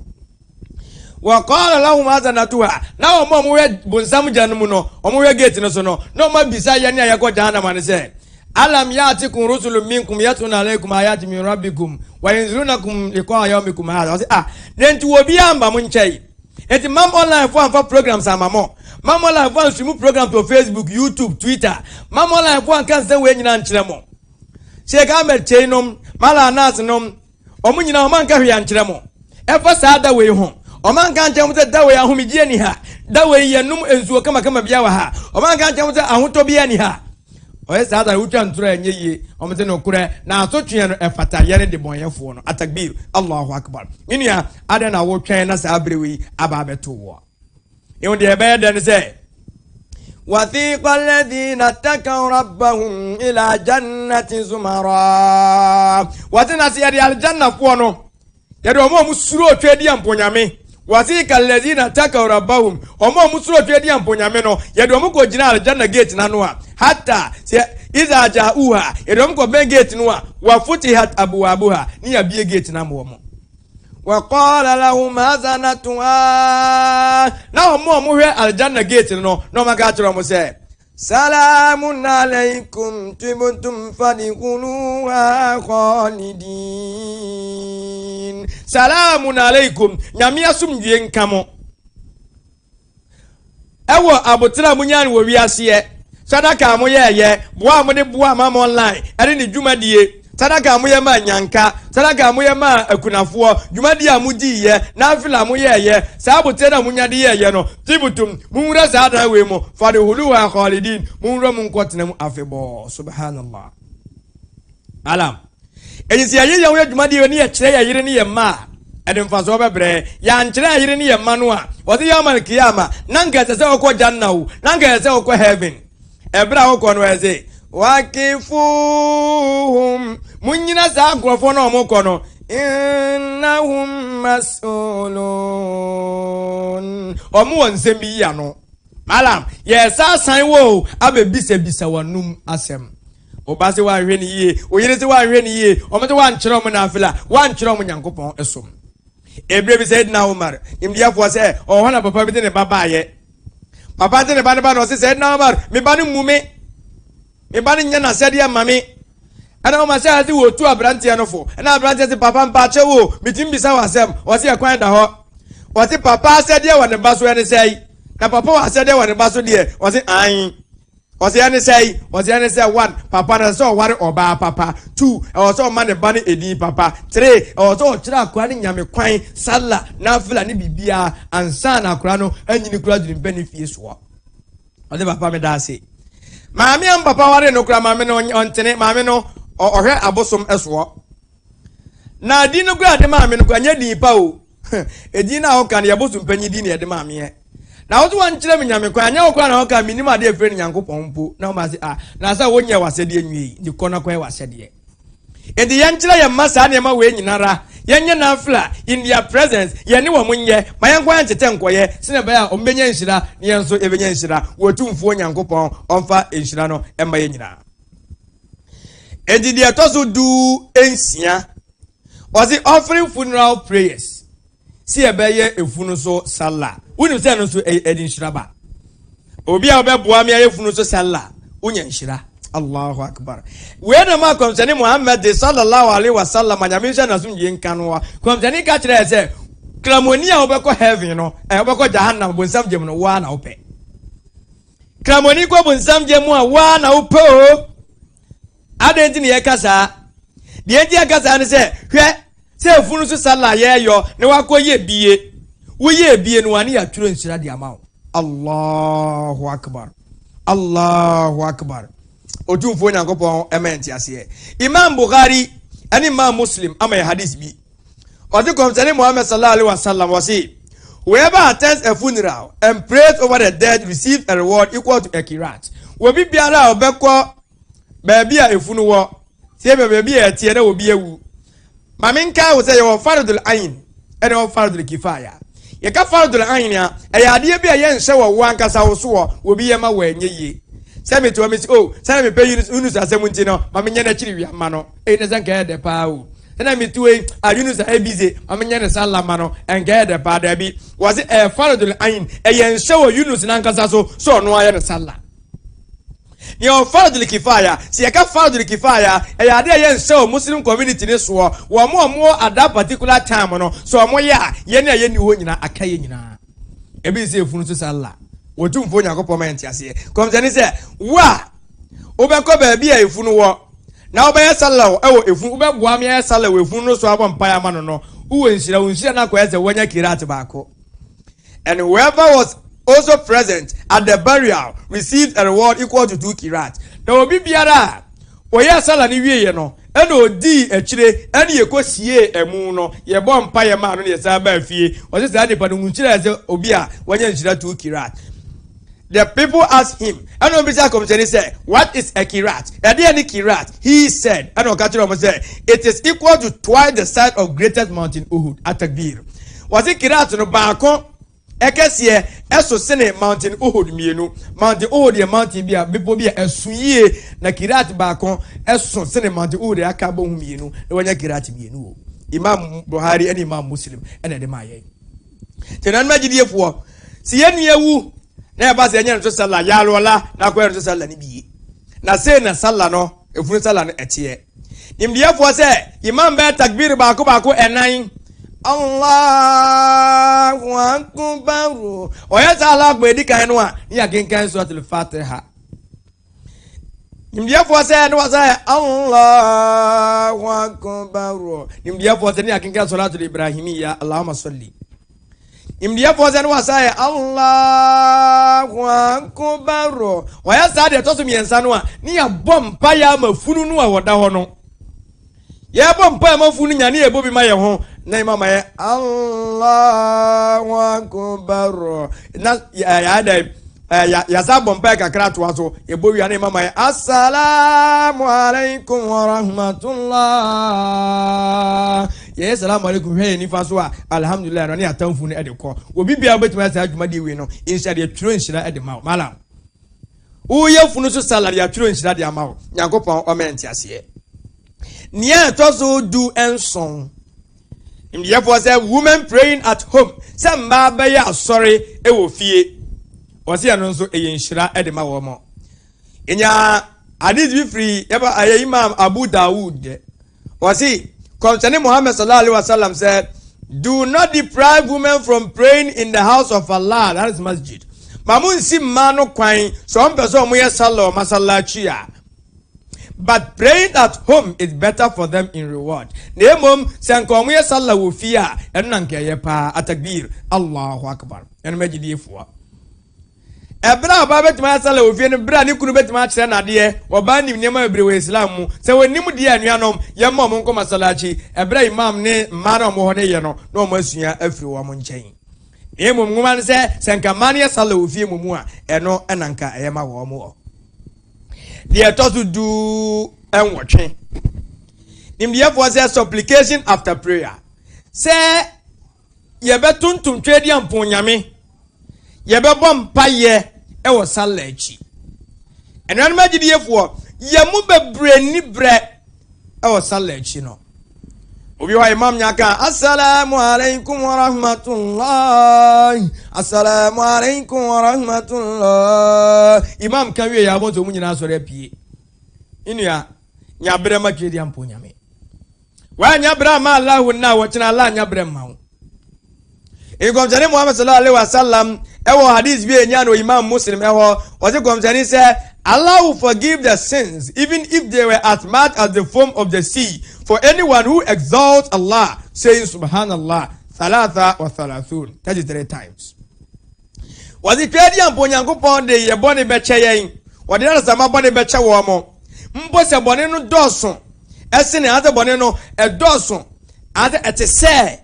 وقال لهم حسنتها na omo we bonsam janum no omo we gate no so no no ma bisa ya ni ayako jahannama ne se alam ya'tikum rusulun minkum yatuna alaykum ayati min rabbikum wa yanzurunakum liqa yawmikum hadha denti wo bi amba mun chei eti mam online for amfa programs amamo mam online for stream program to Facebook YouTube Twitter mam online for kan se we nyina nkyere mo Sheikh Ahmed Cheinom mala nas nom omo nyina o man ka hwe nkyere mo e fa saada we ho Oman kan chamu te dawe ahumijie ni ha dawe yenum enzuo kama bia wa ha oman kan chamu te ahoto bia ni ha oye sa da utwa ntura enye ye omete no kure na asotwe no efata yere de bonyefo no atakbir Allahu akbar inia ada na wo twen na sa abrewi aba beto wo e de be de se وثيق الذين اتقوا ربهم الى جنة زمرا وتنسي يا الجنة فونو يدو مو مسرو twedi amponyame wasika alladhina takaw rabbahum omo musuro twedi amponyame no yedo muko jina aljanna gate na no hatta iza ja'uha yedo muko ben gate no wa futihat abwabuha ni ya bie gate na mo wa qala lahum hazanatuha na omo hwe aljanna gate no maka tro mo se salamun alaykum tibtum fadkhuluha khalidin salamun alaykum nyamia sumdie nkamo ewo abotra munyane wo wiase sadaka mo ye boa mo de boa ma online ere ni dwumadie sadaka mo ye ma nyanka sadaka mo ye ma akunafo dwumadie amudi ye na afila mo ye sa abotra munyade ye no tibutum munra sada we mo fadkhuluha khalidin munra mun kwatena mu afebo subhanallah alam Ejisi ayi ya we dwumadie ni ye kire ya yire ni ye ma edem faso bebre ya nkyere ayire ni ye ma no a wodi ya mal kiyama nanka se okọ jannahu nanka se okọ heaven ebra okọ no eze wakifuhum munyina sa nkrofo no omokọ no innahum mas'ulun omu wonsem bi ya no malam yesa san wo abebisa wanum asem obase wa hwe ni ye oyire se wa hwe ni ye omote wa nkyere omo na afila wa nkyere omo nyankopon esom Ebre bi said na Umar imdia fo se o hona papa bi de ne baba ye papa de ne ba no se said na Umar me ba ne mume me ba ne nya na sade ya mame ana o ma se ati wo tu abrante ya no fo na abrante se papa mpa che wo mitim bi sa wasem o se ekwan da ho o se papa sade ya wa ne ba so ya ne sei na papa wa sade ya wa ne ba so de o se an o se ya ne sei one papa na so ware oba papa two o so ma ne ba ne edi papa three o so kira akwa ne nyame kwan sala na afila ne bibia ansa na akwa no anyini kura diri benefit so o de papa me da se maame am papa ware no kura maame no ontene maame no ohwe abosom eso na di no kura de maame no kwanya di pa o edi na o kan ye bosom panyi di ne de maame ye na otu wan kire me nyame kwa anya okwa na oka minim ade efre ni nyankopon mpo na o ma se na sa wonye wasede anwie di kona kwa wasede edi yan kire ya masa na ma we nyinara yenye na afla in their presence ye ne wo munye ma yan kwa ntete nkoye sine ba ya ombenya nshira ne yenso ebenya nshira wotumfuo nyankopon onfa nshira no emma ye nyina edi dia tozo du ensia was it offering funeral prayers si ebeye efunu so sala Uni se no so edin shiraba. Obi a obeboa me ayefunu so sala. Unya nshira. Allahu akbar. We na ma komsani Muhammad sallallahu alaihi wasallam anyamisha na sumje nkanwa. Komsani ka kire se kramoni a obekọ heaven no, obekọ jahannam bonsam jemu no wa na ope. Kramoni ko bonsam jemu a wa na ope o. adenti ne yɛkasa deɛ enti yɛkasa ne sɛ hwɛ sɛ efunu so sala yɛyɔ ne wakɔyɛ bie woyɛ bie no ane yɛatwerɛ nhyira de ama wo Allahu akbar Allahu akbar otumfo nyankopɔn ɛmɛnti aseɛ Imam Bukhari and Imam Muslim ama yɛ hadith bi ɔde kɔmsɛne Muhammad sallallahu alaihi wasallam wɔse whoever attends a funeral and prays over the dead receives a reward equal to a kirat wobi biara obɛkɔ baabi a efunu wɔ tie baabi a tie na obi ewu maminka wo sɛ yɛwɔ fardul ain ɛna wɔ fardul kifaya yɛka fardul ain a ɛyɛ adeɛ bi a yɛnhyɛ wɔ wo ankasa wo so wɔ obi yɛ ma wɔ ɛnyɛ yie sɛ me to me oh sɛ me pɛ Yunus asɛm nti no ma menyɛ na kyiri wi ama no ɛyɛ ne sɛ nka yɛ de paa o sɛ me to Yunus a ebize ma menyɛ ne sallama no ɛnka yɛ de paa da bi wɔ se fardul ain ɛyɛ nhyɛ wɔ Yunus na ankasa so ɔno ayɛ ne salla ni on fardul kifaya si yaka fardul kifaya e ya de yen se Muslim community ni so wo mo at that particular time no so mo ya ye na ye ni ho nyina aka ye nyina e bi se efunu so sala wotumfo nyakopɔ ment ase kom se ni se wa obekɔ ba bi a efunu wo na obɛyɛ sala wo e wo efunu obɛboa me yɛ sala wo efunu no so abɔ mpaya ma no wo nhyira na kɔ ese wonya kirat baako and whoever was also present at the burial received a reward equal to 2 kirat. Now obi biara oya sala ni wiye no ena odi akire ena yekosie emu no ye bɔ mpa ye ma no ye sa ba fie o se sa de pa no nchira se obi a wanya nchira 2 kirat. The people asked him, ena obi sa come say, what is a kirat? E dey any kirat? He said, ena o ka kire o say, it is equal to twice the size of greatest mountain Uhud at Takbir. Was it kirat no baako ekesie eso sene mountain Uhud mienu mountain Uhud ye mountain bia bipo bia esuye na kirat baako eso sene mountain Uhud aka bo hu mienu na wanya kirat mienu o Imam Buhari and Imam Muslim ene de maye tenan magidiefoɔ si yenu ewu na eba se enya no sala ya lola na kwa no sala ni biye na se na sala no efunu sala no etie nimdiefoɔ se imam ba takbir baako enan Allahu akbar. Oya sala gbe di kan no a ni akenkan suratul Fatiha. Nimdia fo se no say Allahu akbar. Nimdia fo se ni akenkan suratul Ibrahimiyya Allahumma salli. Nimdia fo se no say Allahu akbar. Oya sa de to so miensa no a ni abom pa ya mafunu no a woda ho no. Ya bom pa mafunu nya ni ebobi ma ye ho. Na imama ya Allahu akbar na ya sabon pa kakra to aso e bowi na imama ya assalamu alaikum wa rahmatullah ya assalamu alaikum he ni faso a alhamdulillah no ni atamfu ni edekọ obi bia betima sa adwuma de wi no insha de tro nhyira ede ma malam wo ye funu so salary ya tro nhyira de ama wo yakopon o menti ase nia to so do enson Therefore, say women praying at home. Some mabaya sorry, e wo fie. Wasi anonso e yenshira e de ma wo mo. Enya hadith be free eba aye Imam Abu Dawud. Wasi concerning Muhammad sallallahu alaihi wasallam said, do not deprive women from praying in the house of Allah. That is masjid. Mamun si mano kwan so person mo ye sala masallachi a. But praying at home is better for them in reward. Nemom sanko mo ye sala wo fi a eno nanka ye pa atakbir Allahu akbar. Eno magidiefoa. Ebra ba betima sala wo fi ne bra ne kunu betima kire na de wo ba nim nema bebre wo Islam mu se wonim de anuanom ye mom nko masalachi ebra imam ne mara mo ho ne ye no na mo asua afiri wo mo nchen. Nemom nguma ne se sanka man ye sala wo fi mu a eno enanka ye ma wo mo. The to do and watching. Therefore, says supplication after prayer. Say, ye betun tum trade and ponyame. Ye be bom paye e was salachi. And I imagine therefore, ye mube breni bre e was salachi no. Obi wa imam nyaka assalamu alaikum wa rahmatullah assalamu alaikum wa rahmatullah imam kan we ya bonzo munyina sore pie inua nyabre ma twedi ampo nyame wa nyabra ma Allah na wo kina Allah nyabre ma wo e gomjane Muhammad sallallahu alaihi wasallam e wo hadith bi enya no imam Muslim e ho o se gomjane se Allah will forgive their sins even if they were as much as the foam of the sea for anyone who exalts Allah, saying Subhanallah, Thalatha wa Thalathun, 33 times. Was it ready and Ponyankopon de ye boni bechayin? What the other Sama boni becha womo? Mbose boneno dawson. Essene other boneno a dawson. Other at a say.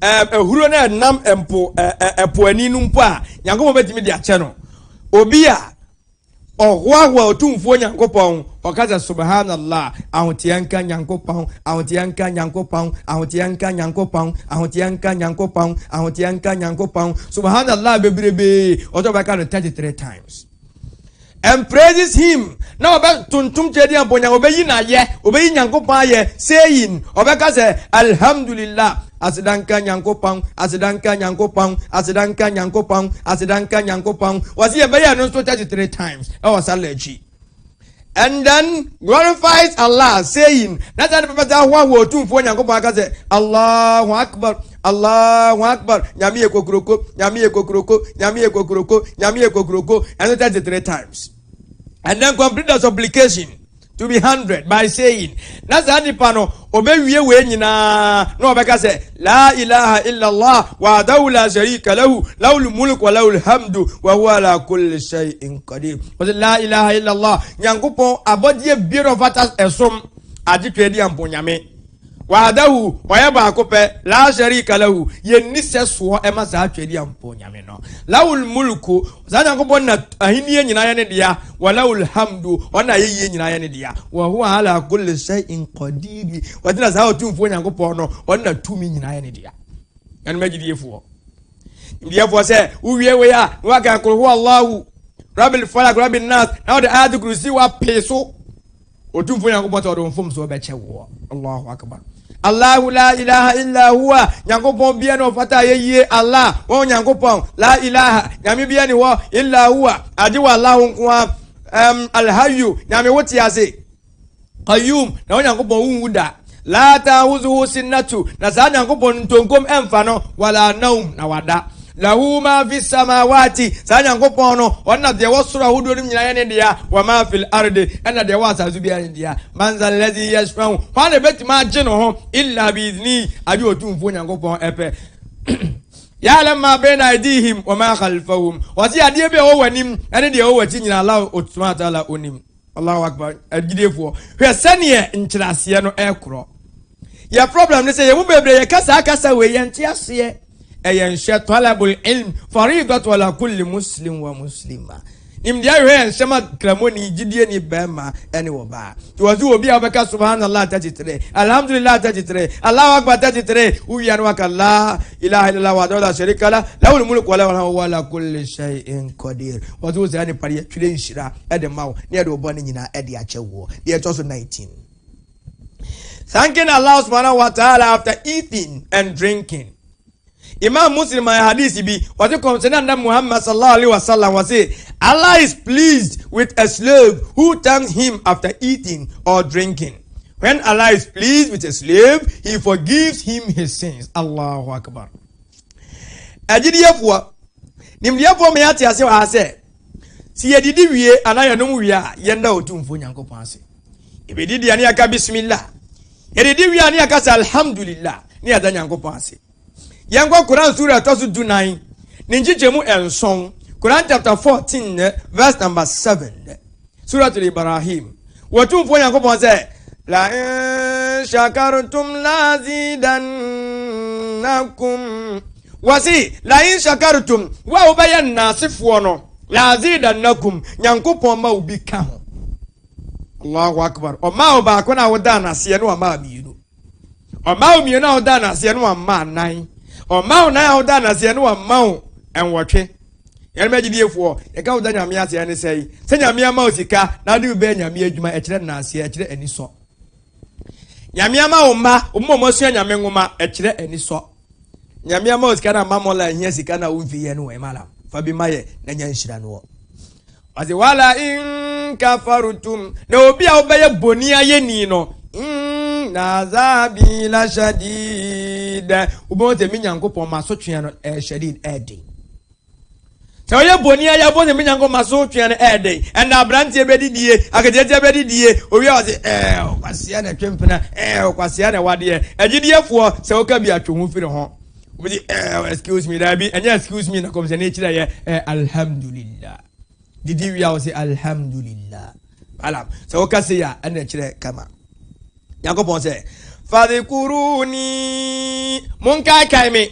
A hurona nam empo a poaninum pa. Yango betimi dia channel. Obia. Wa otumfo Nyankopon okaza Subhanallah ahotianka Nyankopon ahotianka Nyankopon ahotianka Nyankopon ahotianka Nyankopon ahotianka Nyankopon Subhanallah bebrebe otobaka 33 times and praises him now about tuntum chedi amponya obeyi na ye obeyi Nyankopon ye saying obaka say alhamdulillah asidanka Nyankopon asidanka Nyankopon asidanka Nyankopon asidanka Nyankopon was he be no 33 times that was allergy and then glorifies Allah saying that the papa wa wo tumfo Nyankopon aka say Allahu akbar Allahu akbar nyame ekokroko nyame ekokroko nyame ekokroko nyame ekokroko and 33 times and then complete the supplication to be 100 by saying nasa dipano obewie we nyina no obeka say la ilaha illa Allah wa la sharika lahu lahul mulku wa lahul hamdu wa huwa ala kulli shay'in qadir was la ilaha illa Allah Nyankopon abodie biero fatas esom aditwedi amponyame wa yaba akope la sharika lahu yenise so e masa atwedi amponyame no lahul mulku za Nyankopon na ahini nyina ye ne dia wa lahul hamdu ona ye nyina ye ne dia wa huwa ala kulli shay'in qadir wa dina za otumfo Nyankopon no ona tumi nyina ye ne dia yan magidiefuo ndiefo se uwie we ya wa ka kul Allahu rabbil falaq rabbin nas now the ayat kursi wa peso otumfo Nyankopon to do mfom so be chewo Allahu akbar Allahu la ilaha illa huwa Nyankopon bia no fata ye Allah wo Nyankopon la ilaha nyame bia ni wo illa huwa adi wa Allah nko alhayyu nyame woti ase qayyum na wo Nyankopon wuda la ta'uzuhu sinnatu na sa Nyankopon ntonkom emfa no wala naum na wada lahu ma fi samawati sa Nyankopon no onna de wosoro ahodo nim nyina ne dia wa ma fil ardi ena de wasa zu bia ne dia manzal ladhi yashfa'u fa ne betima agye no ho illa bi izni adi otumfo Nyankopon epe ya lamma baina aidihim wa ma khalfahum wasi ade be o wanim ene de o wati nyina Allah otuma taala onim Allahu akbar agidefo hwe sane nkyirase no ekro ya problem ne se ye mu bebre ye kasa we ye ntiase ayan talabul ilm fariidatu ala kulli muslim wa muslima imdia hwe shema kramoni gidie ni bema ene wo ba to obi abeka subhanallah 33 alhamdulillah 33 Allahu akbar 33 uya no la ilaha illallah wa la sharika la lahul mulku wa lahu ala kulli shay'in qadir wazu zani pare twire nshira ede mawo ne ede obo ne nyina ede achewo ye to so 19 thanking Allah subhanahu wa ta'ala after eating and drinking. Imam Muslim my hadith bi what you consider that Muhammad sallallahu alaihi wasallam was say Allah is pleased with a slave who thanks him after eating or drinking. When Allah is pleased with a slave, he forgives him his sins. Allahu akbar. Ajidiyafo nimdiyafo me ati ase wa ase si yedidi wie anaya no wie a yenda otumfo Nyankopon ase ebedidi ani aka bismillah yedidi wie ani aka alhamdulillah ni ada Nyankopon ase Yangwa Quran Surah Tosu Dunai, Ninjichemu Elson, Quran chapter 14, verse number 7, Surah to Ibrahim. Watum for Yankopon say, La shakartum lazidannakum. Wasi, La shakartum, wa ubayan nasifuano, lazidannakum, Yankopon ma ubikaho. Allahu Akbar. O ma uba kona udana sienu wa ma biyu. O ma umiyona udana sienu wa ma nine. O ma na oda na se no ma enwotwe yere magidiefuo ye ka oda nyame ase ne sei se nyame ma osika na de ube nyame adwuma e kire na ase e kire aniso nyame ma o ma mo so nyame nwoma e kire aniso nyame ma osika na mamola hia sika na umfi ye no e mala fa bi maye na nya nhira no ase wala in kafarutum na obi a obeye boni aye ni no nazabi la shadid ubonte mi Nyankopon masotwe no shadid edi So ye boni aya boni me nyango maso twen e dey and abrantie bedidie akejeje bedidie owi a say kwasia na twempena kwasia na wade agidiefo se oka bi atwo hu firi ho obi excuse me dabi anya excuse me na come say na chira ye alhamdulillah didi wi a say alhamdulillah alam se oka say ya na chira kama yakobon say fadhikuruni munkai kai me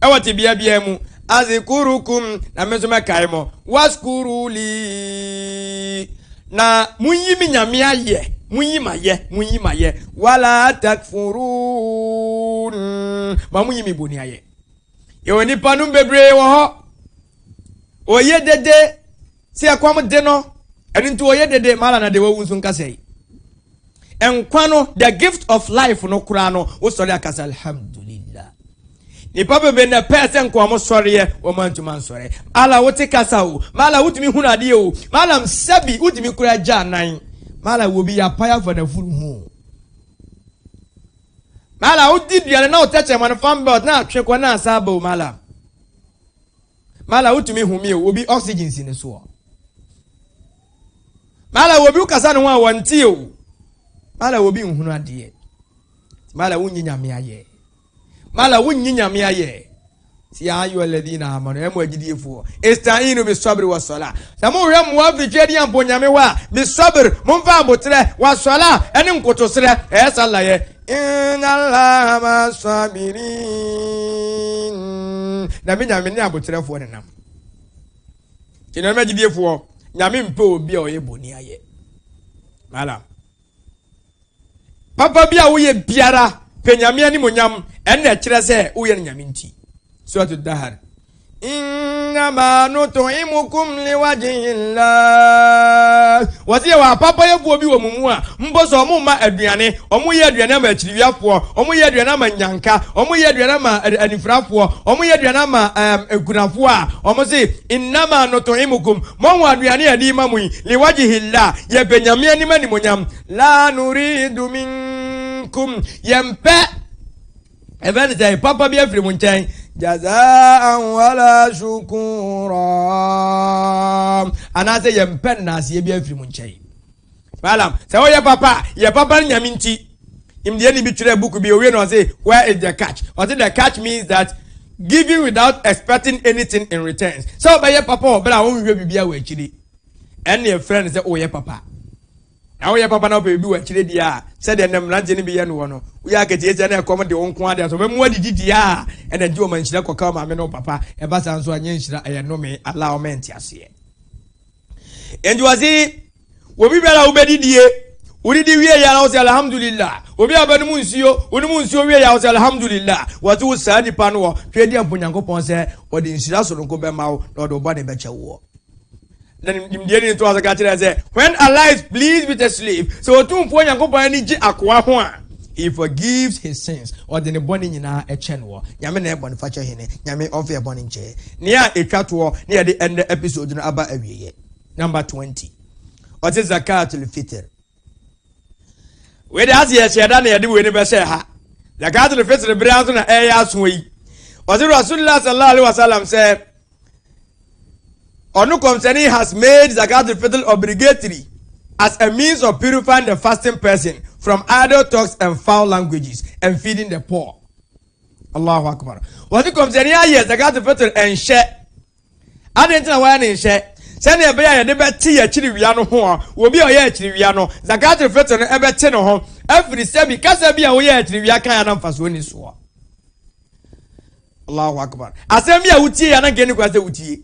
ewati bia mu azikurukum na mezuma kaimo waskuruli na munyimi nyame aye munyima ye wala takfurun ma munyimi boni aye yo ni panum bebre wo ho oye dede si akwam de no eni nto oye dede mala na de wo wunsu nkasai enkwano the gift of life no kura no wo sori akasa alhamdulillah ni papa be na person ko am sori ye wo mantuma sori ala wote kasa o mala wutumi hunu ade o mala msabi wutumi kura ja nan mala wo bi ya paya for the full hu mala wuti biale na otache man fambot na atwekwa na asaba mala wutumi humi o bi oxygen si ne so mala wo bi kasa no wa wanti o mala wo bi hunu ade mala wunyinya me aye mala wunyinya me aye si ayu alladhina amanu emu ajidifu istainu bisabri wasala samu remu afijedi ambonyame wa bisabr mumfa abotre wasala eni nkotosre esalaye inna masabirin na binyame ni abotre fo ne nam kino me ajidifu nyame mpe obi a oyeboni aye mala papa bia wo ye biara penyame ani monyam enne kire se wo ye nyame nti Surah Ad-Dahar innama nut'imukum liwajhillah wasi wa papa ye fu bi wo mumu a mboso omu ma aduane omu ye aduane ma akiriwiafo omu ye aduane ma nyanka omu ye aduane ma anifrafo omu ye aduane ma egunafo a omu si innama nut'imukum mo aduane adi mamu liwajhillah ye benyame ani mani monyam la nuridu minkum yempe even say papa bi afri munchen jazaan wala shukura anase yempen na se bi afiri munchai malam se wo ye papa nyaminti imde ni bi tire book bi owe no say where is the catch or the catch means that giving without expecting anything in return so be ye papa obra won hwe bibia wa akiri and your friend say oh ye papa na wo ye papa na obi wa akiri dia said the namranje ni bi ye no no we are get ye na come de wonko ade so be mu adidi dia and the do man shira koka ma me no papa e ba san so anya shira e no me allowment ase and you see wo bi bela wo bedidie uridi wie ya na say alhamdulillah obi abanu mu nsuo oni mu nsuo wie ya say alhamdulillah what wo sa ni pa no hwe dia mponyankopon se o de nshira so nko be ma wo na o do bo de be che wo then imdieni to as a say when Allah is pleased with a slave so to mponyankopon ni ji akwa ho a he forgives his sins or the boni nyina e chen wo nyame na e boni fache hene nyame onfe e boni nche nia etwato nia de end episode no aba awieye number 20 what is zakatul fitr we dey as ye sheda na ye de we ni be she ha zakatul fitr brianzo na e ya so yi o the Rasulullah sallallahu alaihi wasallam say onu concerning has made zakatul fitr obligatory as a means of purifying the fasting person from idle talks and foul languages and feeding the poor. Allahu Akbar. What comes in here, zakatul fitr and share. I didn't know why they share. Send a bear and never tea a chiriviano ho, will be a year chiriviano, zakatul fitr and ever ten home. Every step because I be a year chiriviaka and fasuni so. Allahu Akbar. Assembly uti and again was the uti.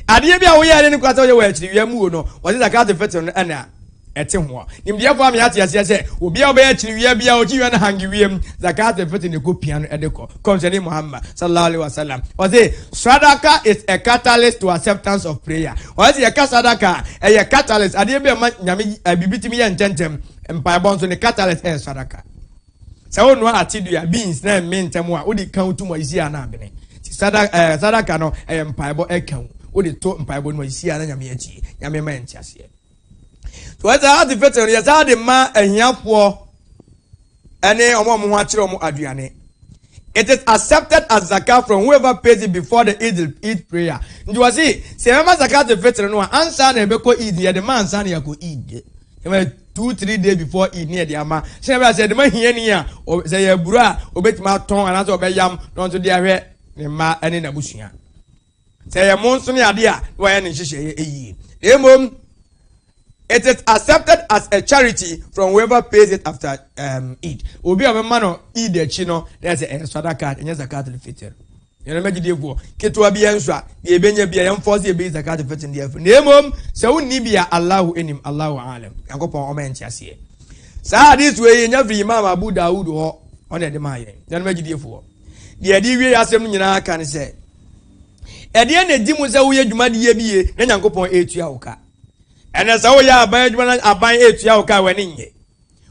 I didn't be a year and quite a way chiriviamu no, what is zakatul fitr and Anna. Etimwa nimdia kwa mi ati ase obi a obe chiriwia bia ojiwe na hangiwiem zakat efete ne ko piano edeko concerning Muhammad sallallahu alaihi wasallam o say sadaka is a catalyst to acceptance of prayer o say ya sadaka a catalyst ade be ma nyame bibitimi ya ntentem empire bonso ne catalyst e sadaka se wonu atidu ya beans na mentem a odi kan tu mo isi ana abene sadaka no empire bo e kan odi to empire bo no isi ana nyame achi nyame ma entiase so what's the fitr ya za de ma ahiafo ene omo mo ho akire omo aduane It is accepted as zakat from whoever pays it before the Eid prayer. You will see, say, I'm zakat the fitr no answer na be ko Eid near the man answer na ko Eid. 2-3 days before Eid near the ama. Say we say the man here near or say ya bura obetima ton and aso be yam no to dia hwe ne ma ene na busua. Say ya monso ne ade a wo ya ne hihye eyi. Emom it is accepted as a charity from whoever pays it after Eid. Obi a man no Eid echi no there's a sadaka and zakat al-fitr. You know me give wo ketwa bia nswa ye benya bia yam force ye be zakat al-fitr dey afu. Nemom se wonni bia Allahu enim Allahu alam. Yankopon o ma ntiase. Sa this way nya free Imam Abu Daud ho on the ma ye. You know me give wo. De di wie asem nyina aka ne se. E de na di mu se wo ye dwuma de ye bie na Yankopon etua wo ka. Ene sa wo ya aban dwuma na aban etua wo ka wani nye.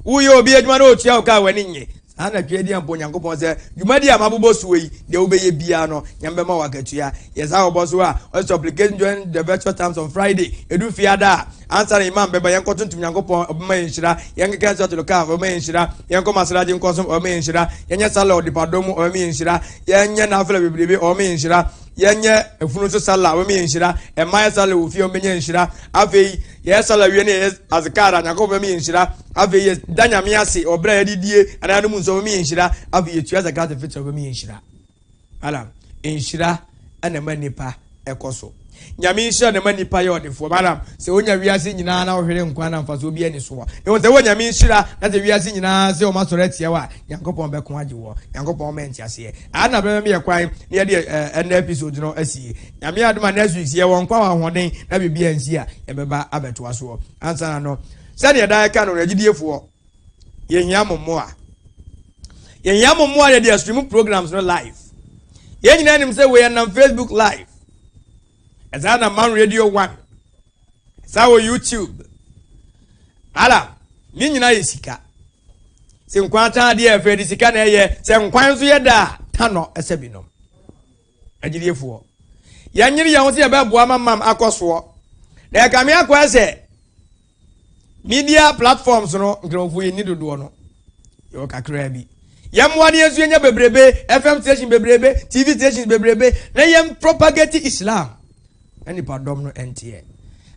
Wo ye obi dwuma na otua wo ka wani nye. Ana twedi ampo Nyankopon se dwumadi amabobo suwe de wo beye bia no nyambe ma wakatua yesa oboso a o supplication join the virtual times on Friday edu fiada answer imam beba yankotuntum Nyankopon obema yinhira yankeka so to loka obema yinhira yanko masraje nkosom obema yinhira yanya sala odipadom obema yinhira yanya na afela bebrebe obema yinhira yanya efunu so sala obema yinhira e maya sala ofi obema yinhira afei yesala wie ne azkara Nyankopon obema yinhira afei danya miase obra yadidie ananu mu so obema yinhira afei yetua zakat fitr obema yinhira ala yinhira ana manipa ekoso nyame nhyira na manipa ye odefo madam se wonya wiase nyina na ohwere nkwa na mfaso obi ani so e se wonya me nhyira na se wiase nyina se o masore tie wa Yankopon be ko age wo Yankopon menti ase ana be me yakwan ne ye en episode no asie nyame adoma next week ye won kwa hoden na bibia nsi a ye beba abeto aso ansa na no se ne da ka no regidiefo ye hia mommo a ye de stream programs no live ye nyina nim se we na Facebook live Ezana Man Radio 1. Sawo YouTube. Ala, ni nyina yesika. Se nkwanta de efe de sika na eye, se nkwan so ye da tano esebinom. Agiriefuo. Ya nyiri ya ho se ye ba boa mamam akoso. Na e kame akwa se media platforms no nkrofo ye ni dodo no. Yo kakra bi. Yamwa de ensu nya bebrebe, FM station bebrebe, TV station bebrebe, na yem propagate Islam. Any pardon no NTA.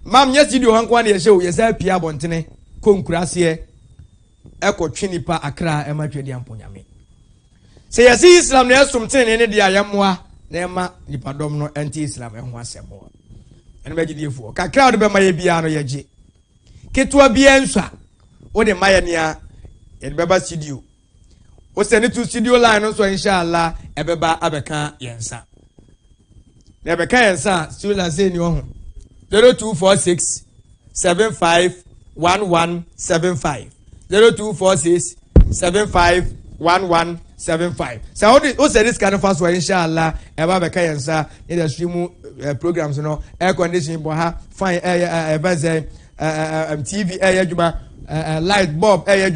Mam yes you hankwa na yeshe yesa pia bontene konkurase eko twinipa akra e matwedi amponyame. Se yesi Islam na esum tene ne dia yamwa na ema ni pardon no NTA Islam e ho asemo. Ene magidiefu. Ka crowd be maye bia no yeje. Ketua bia nswa. O de maye nia e beba studio. O se ne to studio line no so inshallah e beba abeka yensa. Never can say, still and say, 0246 751175 0246 751175. So, who said this kind of fast way, inshallah, ever be cancer in the stream programs, you know, air conditioning, fine air, TV air, light bulb air,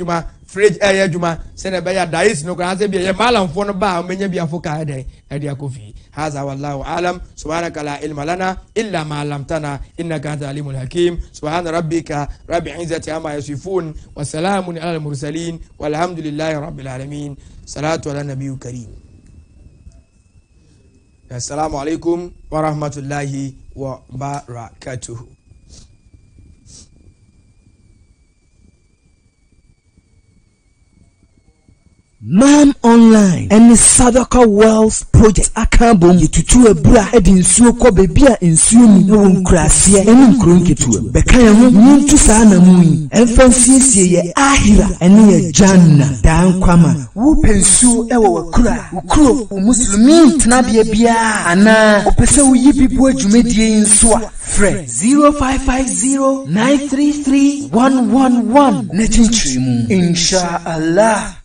fridge air, send a bayer dice, no can be a malam for a bar, many be a foca day, a dear coffee. هذا والله أعلم سبحانك لا علم لنا إلا ما علمتنا إنك أنت العليم الحكيم سبحان ربك رب العزة عما يصفون وسلام على المرسلين والحمد لله رب العالمين صلاة على النبي الكريم السلام عليكم ورحمة الله وبركاته. Man Online and Sadaka Wells Project Akabom yetutu ebra edi nsuo kɔ bebi a nsuo ni na wɔn krasie ɛne nkuro nketewa bɛka yɛn ho nyintu saa na mu yi ɛmfa nsiesie yɛ ahira ɛne yɛ janna dan kwama wo pensuo ɛwɔ wakura wokuro wo muslimi tenabea bia ana opese wo yi bibu adwumadie nso a frɛ 0550 933 111 na chinchiri mu insha Allah.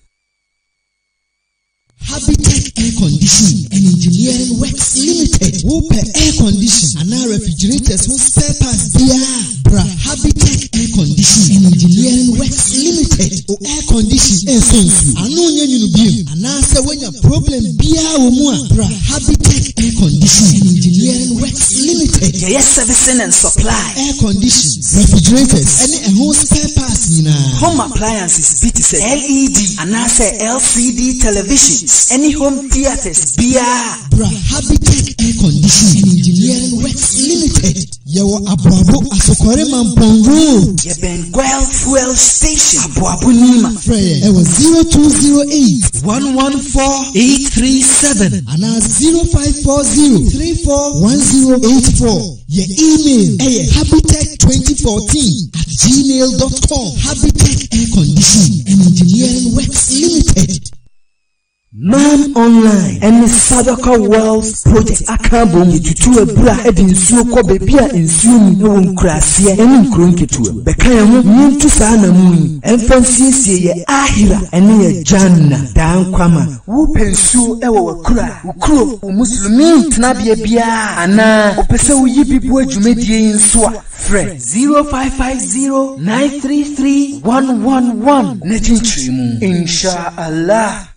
Habitat Air Conditioning and Engineering Works Limited. Whoop air condition and our refrigerators will spare parts via Bra Habitat Air Conditioning and Engineering Works Limited. O air condition and sonsu. Anu nyenyu biem. Anase when your problem bia umwa. Bra Habitat Air Conditioning and Engineering Works Limited. Yes, servicing and supply. Air conditions, refrigerators, any home spare parts nina. Home appliances, BTC, LED, anase LCD televisions. Any home theatres biara. Bra Habitat Air Condition and Engineering Works Limited. Yawo Abuabo Asokore Mampong Road. Yeben Guel Fuel Station. Abuabo Nima. Freya. Ewa 0208 114-837 and 0540-341084. Your email habitat2014@gmail.com. Habitat Air Condition and Engineering Works Limited. Man Online and Sadaka Wells Project Akabom Tutu Ebra Edin Suko Bebia in Sumi no Krasia and Krunkitu. Bekayam Muntu Sana Muni and Francis Ahira and Nia Janna Dan Kwama who pensu Ewa Kura Ukro Muslimin Tnabia Bia Ana Opesa Yipi Boy Jumedi in Swa Fred 0550-933-111 Netin Trimu Insha Allah.